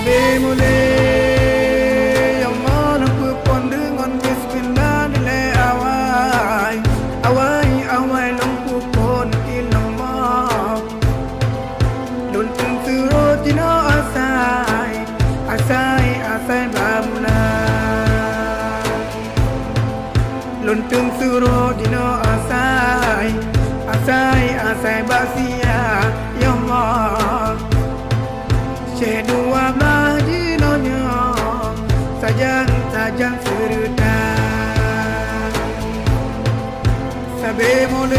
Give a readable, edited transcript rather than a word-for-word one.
Sabi mulai yang mana pun dengan bismillah nilai awai awai awai lampu pun ilmu luntun suruh tino asai asai asai bamula luntun suruh tino asai asai asai basia ya Allah Cedua majinonya sajang-sajang serutan Sabi mulai